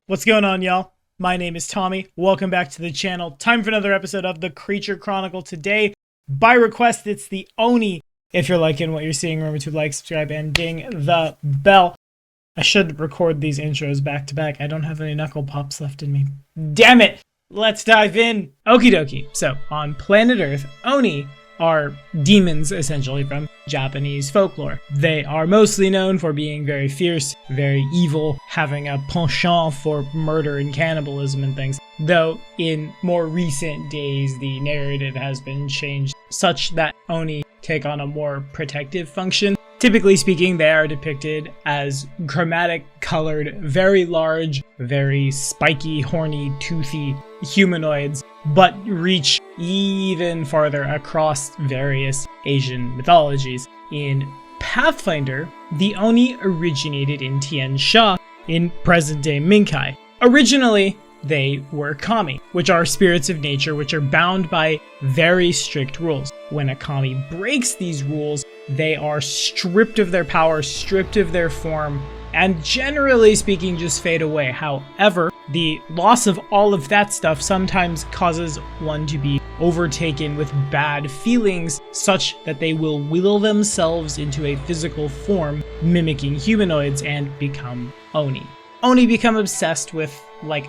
What's going on, y'all? My name is Tommy. Welcome back to the channel. Time for another episode of the Creature Chronicle. Today, by request, it's the Oni. If you're liking what you're seeing, remember to like, subscribe, and ding the bell. I should record these intros back to back. I don't have any knuckle pops left in me. Damn it! Let's dive in. Okie dokie. So, on planet Earth, Oni are demons, essentially, from Japanese folklore. They are mostly known for being very fierce, very evil, having a penchant for murder and cannibalism and things. Though, in more recent days, the narrative has been changed such that Oni take on a more protective function. Typically speaking, they are depicted as chromatic colored, very large, very spiky, horny, toothy humanoids, but reach even farther across various Asian mythologies. In Pathfinder, the Oni originated in Tian Sha in present-day Minkai. Originally, they were kami, which are spirits of nature which are bound by very strict rules. When a kami breaks these rules, they are stripped of their power, stripped of their form, and generally speaking just fade away. However, the loss of all of that stuff sometimes causes one to be overtaken with bad feelings such that they will will themselves into a physical form mimicking humanoids and become Oni. Oni become obsessed with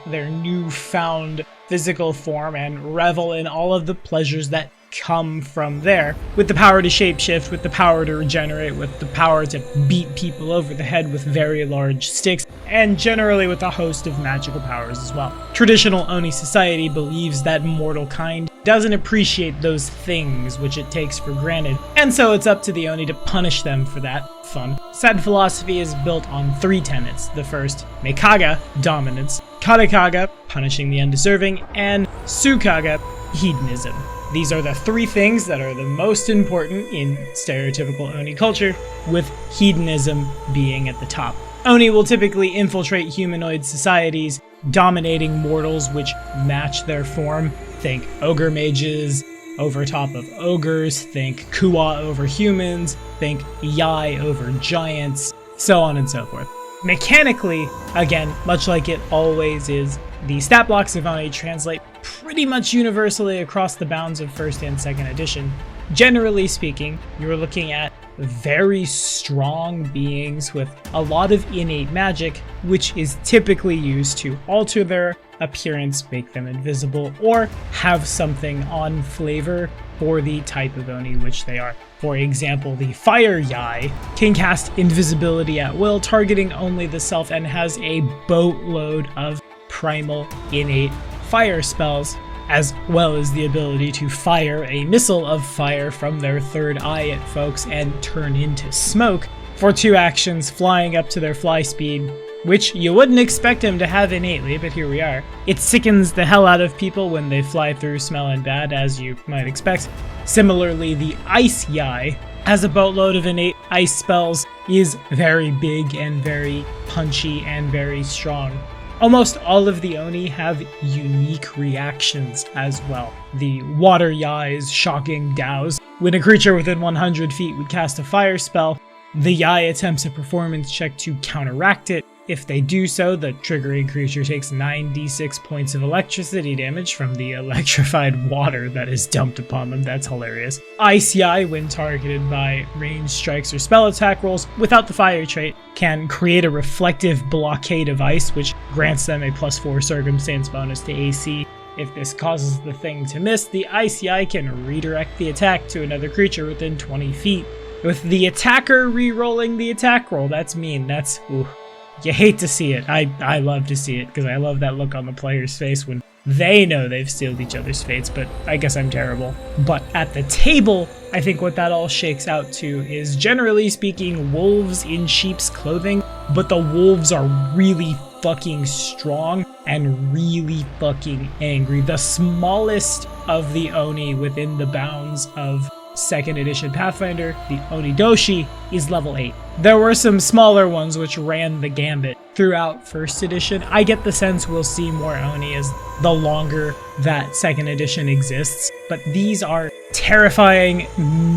their newfound physical form and revel in all of the pleasures that come from there, with the power to shapeshift, with the power to regenerate, with the power to beat people over the head with very large sticks, and generally with a host of magical powers as well. Traditional Oni society believes that mortal kind doesn't appreciate those things which it takes for granted, and so it's up to the Oni to punish them for that. Fun. Said philosophy is built on three tenets. The first, Meikaga, dominance, Kadekaga, punishing the undeserving, and Sukaga, hedonism. These are the three things that are the most important in stereotypical Oni culture, with hedonism being at the top. Oni will typically infiltrate humanoid societies, dominating mortals which match their form. Think ogre mages over top of ogres, think Kuwa over humans, think Yai over giants, so on and so forth. Mechanically, again, much like it always is, the stat blocks of Oni translate pretty much universally across the bounds of 1st and 2nd edition. Generally speaking, you're looking at very strong beings with a lot of innate magic, which is typically used to alter their appearance, make them invisible, or have something on flavor for the type of Oni which they are. For example, the Fire Yai can cast invisibility at will, targeting only the self, and has a boatload of primal innate fire spells, as well as the ability to fire a missile of fire from their third eye at folks and turn into smoke for 2 actions, flying up to their fly speed, which you wouldn't expect him to have innately, but here we are. It sickens the hell out of people when they fly through smelling bad, as you might expect. Similarly, the Ice Yai has a boatload of innate ice spells, is very big and very punchy and very strong. Almost all of the Oni have unique reactions as well. The Water Yai's shocking douse. When a creature within 100 feet would cast a fire spell, the Yai attempts a performance check to counteract it. If they do so, the triggering creature takes 9d6 points of electricity damage from the electrified water that is dumped upon them. That's hilarious. Ice Yai, when targeted by ranged strikes or spell attack rolls without the fire trait, can create a reflective blockade of ice, which grants them a +4 circumstance bonus to AC. If this causes the thing to miss, the Ice Yai can redirect the attack to another creature within 20 feet. With the attacker re-rolling the attack roll, that's mean. That's, ooh. You hate to see it. I love to see it, because I love that look on the player's face when they know they've sealed each other's fates, but I guess I'm terrible. But at the table, I think what that all shakes out to is, generally speaking, wolves in sheep's clothing, but the wolves are really fucking strong and really fucking angry. The smallest of the Oni within the bounds of 2nd edition Pathfinder, the Onidoshi, is level 8. There were some smaller ones which ran the gambit throughout 1st edition. I get the sense we'll see more Oni as the longer that 2nd edition exists, but these are terrifying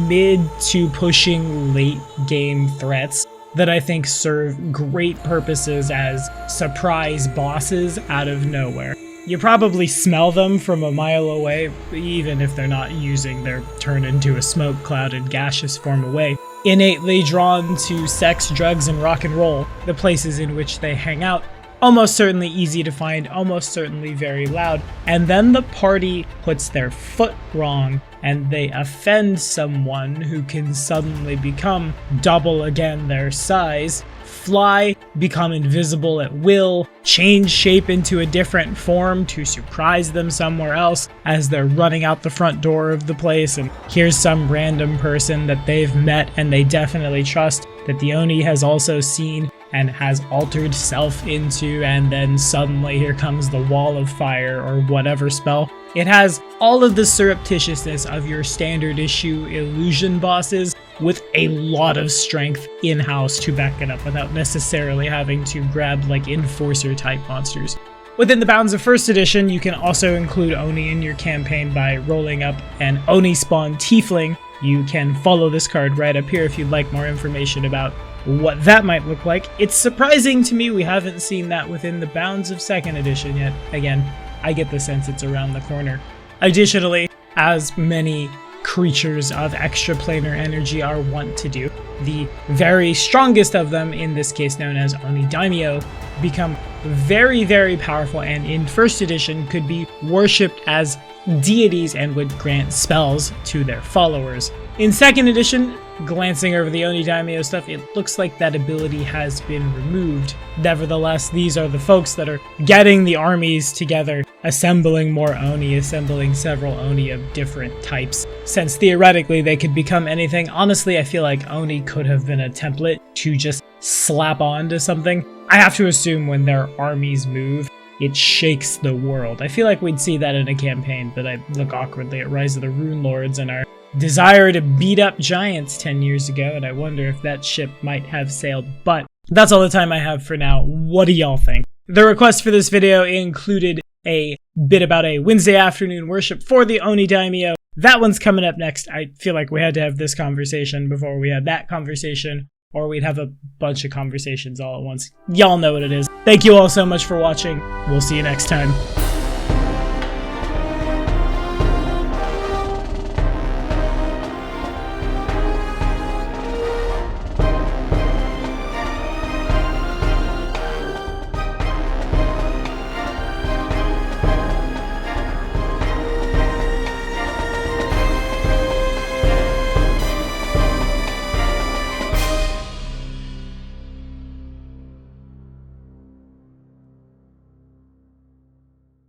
mid to pushing late game threats that I think serve great purposes as surprise bosses out of nowhere. You probably smell them from a mile away, even if they're not using their turn into a smoke cloud and gaseous form away. Innately drawn to sex, drugs, and rock and roll, the places in which they hang out. Almost certainly easy to find, almost certainly very loud. And then the party puts their foot wrong and they offend someone who can suddenly become double again their size, fly, become invisible at will, change shape into a different form to surprise them somewhere else as they're running out the front door of the place, and here's some random person that they've met and they definitely trust that the Oni has also seen and has altered self into, and then suddenly here comes the wall of fire or whatever spell. It has all of the surreptitiousness of your standard issue illusion bosses with a lot of strength in-house to back it up without necessarily having to grab like enforcer type monsters. Within the bounds of 1st edition, you can also include Oni in your campaign by rolling up an Oni spawn tiefling. You can follow this card right up here if you'd like more information about what that might look like. It's surprising to me we haven't seen that within the bounds of 2nd edition yet. Again, I get the sense it's around the corner. Additionally, as many creatures of extraplanar energy are wont to do, the very strongest of them, in this case known as Oni Daimyo, become very, very powerful and in 1st edition could be worshipped as deities and would grant spells to their followers. In 2nd edition, glancing over the Oni Daimyo stuff, it looks like that ability has been removed. Nevertheless, these are the folks that are getting the armies together, assembling more Oni, assembling several Oni of different types. Since theoretically they could become anything, honestly I feel like Oni could have been a template to just slap onto something. I have to assume when their armies move, it shakes the world. I feel like we'd see that in a campaign, but I look awkwardly at Rise of the Rune Lords and our desire to beat up giants 10 years ago, and I wonder if that ship might have sailed. But that's all the time I have for now. What do y'all think? The request for this video included a bit about a Wednesday afternoon worship for the Oni Daimyo. That one's coming up next. I feel like we had to have this conversation before we had that conversation, or we'd have a bunch of conversations all at once. Y'all know what it is. Thank you all so much for watching. We'll see you next time.